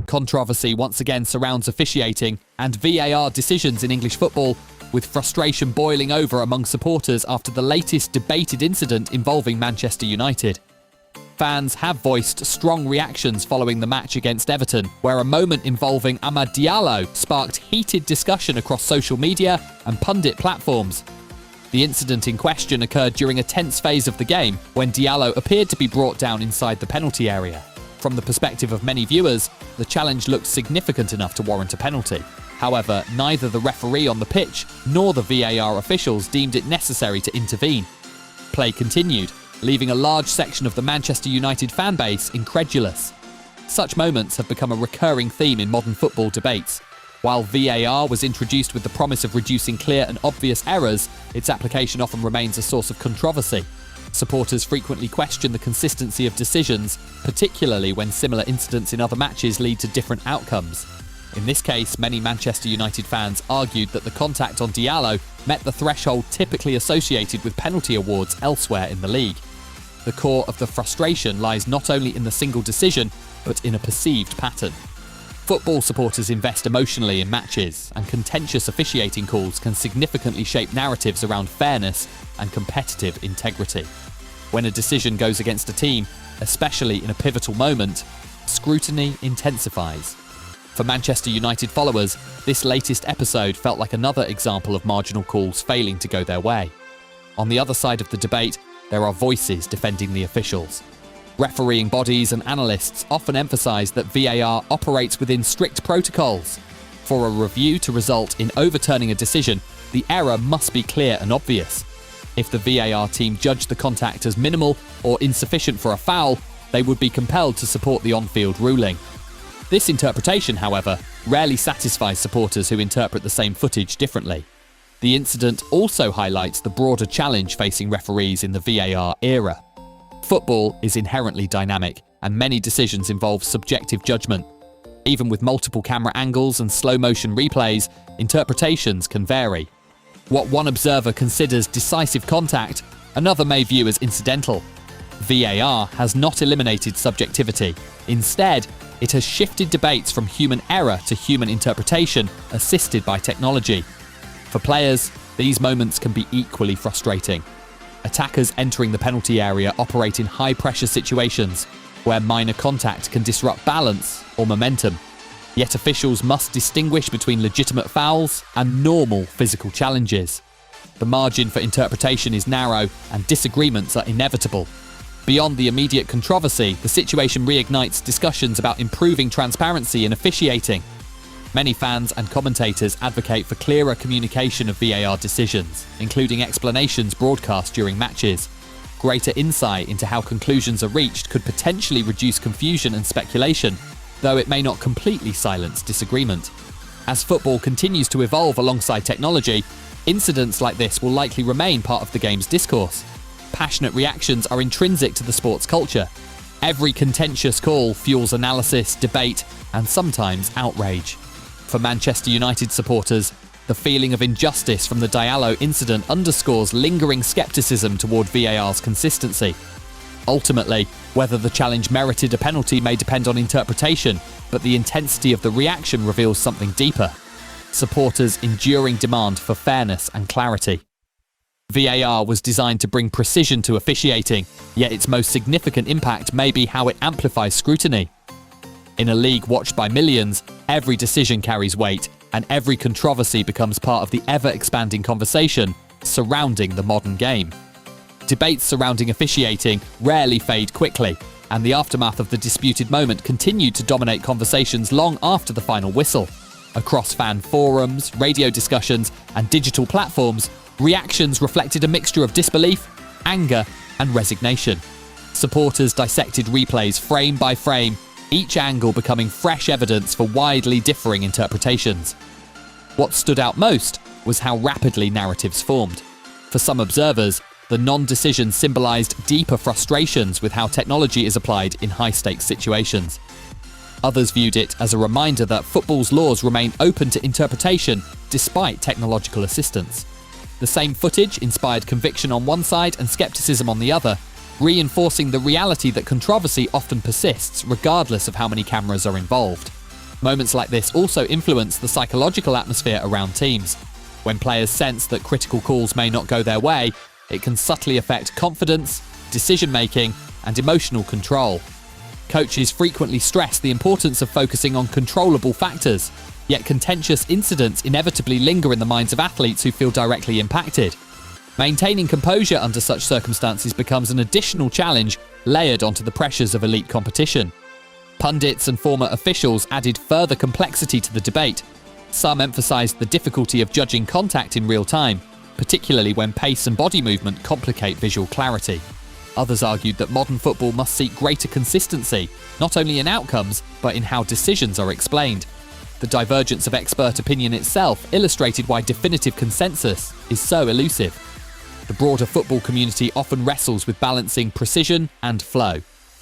Controversy once again surrounds officiating and VAR decisions in English football, with frustration boiling over among supporters after the latest debated incident involving Manchester United. Fans have voiced strong reactions following the match against Everton, where a moment involving Diallo sparked heated discussion across social media and pundit platforms. The incident in question occurred during a tense phase of the game when Diallo appeared to be brought down inside the penalty area. From the perspective of many viewers, the challenge looked significant enough to warrant a penalty. However, neither the referee on the pitch nor the VAR officials deemed it necessary to intervene. Play continued, leaving a large section of the Manchester United fan base incredulous. Such moments have become a recurring theme in modern football debates. While VAR was introduced with the promise of reducing clear and obvious errors, its application often remains a source of controversy. Supporters frequently question the consistency of decisions, particularly when similar incidents in other matches lead to different outcomes. In this case, many Manchester United fans argued that the contact on Diallo met the threshold typically associated with penalty awards elsewhere in the league. The core of the frustration lies not only in the single decision, but in a perceived pattern. Football supporters invest emotionally in matches, and contentious officiating calls can significantly shape narratives around fairness and competitive integrity. When a decision goes against a team, especially in a pivotal moment, scrutiny intensifies. For Manchester United followers, this latest episode felt like another example of marginal calls failing to go their way. On the other side of the debate, there are voices defending the officials. Refereeing bodies and analysts often emphasise that VAR operates within strict protocols. For a review to result in overturning a decision, the error must be clear and obvious. If the VAR team judged the contact as minimal or insufficient for a foul, they would be compelled to support the on-field ruling. This interpretation, however, rarely satisfies supporters who interpret the same footage differently. The incident also highlights the broader challenge facing referees in the VAR era. Football is inherently dynamic, and many decisions involve subjective judgment. Even with multiple camera angles and slow-motion replays, interpretations can vary. What one observer considers decisive contact, another may view as incidental. VAR has not eliminated subjectivity. Instead, it has shifted debates from human error to human interpretation, assisted by technology. For players, these moments can be equally frustrating. Attackers entering the penalty area operate in high-pressure situations, where minor contact can disrupt balance or momentum. Yet officials must distinguish between legitimate fouls and normal physical challenges. The margin for interpretation is narrow, and disagreements are inevitable. Beyond the immediate controversy, the situation reignites discussions about improving transparency in officiating. Many fans and commentators advocate for clearer communication of VAR decisions, including explanations broadcast during matches. Greater insight into how conclusions are reached could potentially reduce confusion and speculation, though it may not completely silence disagreement. As football continues to evolve alongside technology, incidents like this will likely remain part of the game's discourse. Passionate reactions are intrinsic to the sport's culture. Every contentious call fuels analysis, debate, and sometimes outrage. For Manchester United supporters, the feeling of injustice from the Diallo incident underscores lingering scepticism toward VAR's consistency. Ultimately, whether the challenge merited a penalty may depend on interpretation, but the intensity of the reaction reveals something deeper: supporters' enduring demand for fairness and clarity. VAR was designed to bring precision to officiating, yet its most significant impact may be how it amplifies scrutiny. In a league watched by millions, every decision carries weight, and every controversy becomes part of the ever-expanding conversation surrounding the modern game. Debates surrounding officiating rarely fade quickly, and the aftermath of the disputed moment continued to dominate conversations long after the final whistle. Across fan forums, radio discussions, and digital platforms, reactions reflected a mixture of disbelief, anger, and resignation. Supporters dissected replays frame by frame, each angle becoming fresh evidence for widely differing interpretations. What stood out most was how rapidly narratives formed. For some observers, the non-decision symbolised deeper frustrations with how technology is applied in high-stakes situations. Others viewed it as a reminder that football's laws remain open to interpretation despite technological assistance. The same footage inspired conviction on one side and scepticism on the other, reinforcing the reality that controversy often persists regardless of how many cameras are involved. Moments like this also influence the psychological atmosphere around teams. When players sense that critical calls may not go their way, it can subtly affect confidence, decision-making, and emotional control. Coaches frequently stress the importance of focusing on controllable factors, yet contentious incidents inevitably linger in the minds of athletes who feel directly impacted. Maintaining composure under such circumstances becomes an additional challenge layered onto the pressures of elite competition. Pundits and former officials added further complexity to the debate. Some emphasized the difficulty of judging contact in real time, particularly when pace and body movement complicate visual clarity. Others argued that modern football must seek greater consistency, not only in outcomes, but in how decisions are explained. The divergence of expert opinion itself illustrated why definitive consensus is so elusive. The broader football community often wrestles with balancing precision and flow.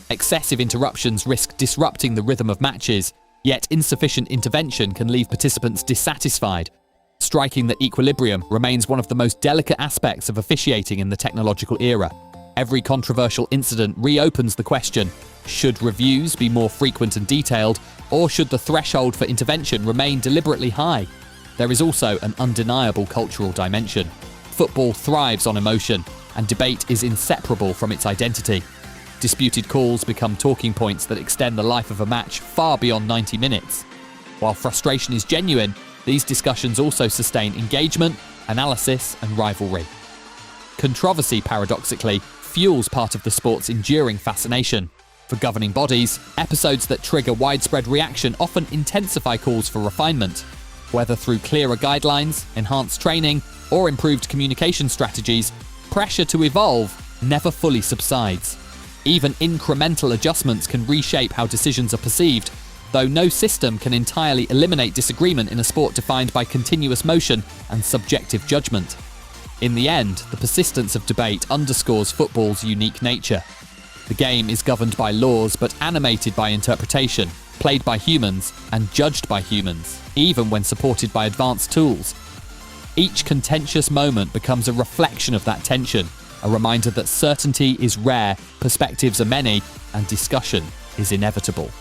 Excessive interruptions risk disrupting the rhythm of matches, yet insufficient intervention can leave participants dissatisfied. Striking the equilibrium remains one of the most delicate aspects of officiating in the technological era. Every controversial incident reopens the question, should reviews be more frequent and detailed, or should the threshold for intervention remain deliberately high? There is also an undeniable cultural dimension. Football thrives on emotion, and debate is inseparable from its identity. Disputed calls become talking points that extend the life of a match far beyond 90 minutes. While frustration is genuine, these discussions also sustain engagement, analysis, and rivalry. Controversy, paradoxically, fuels part of the sport's enduring fascination. For governing bodies, episodes that trigger widespread reaction often intensify calls for refinement. Whether through clearer guidelines, enhanced training, or improved communication strategies, pressure to evolve never fully subsides. Even incremental adjustments can reshape how decisions are perceived, though no system can entirely eliminate disagreement in a sport defined by continuous motion and subjective judgment. In the end, the persistence of debate underscores football's unique nature. The game is governed by laws but animated by interpretation, played by humans and judged by humans, even when supported by advanced tools. Each contentious moment becomes a reflection of that tension, a reminder that certainty is rare, perspectives are many, and discussion is inevitable.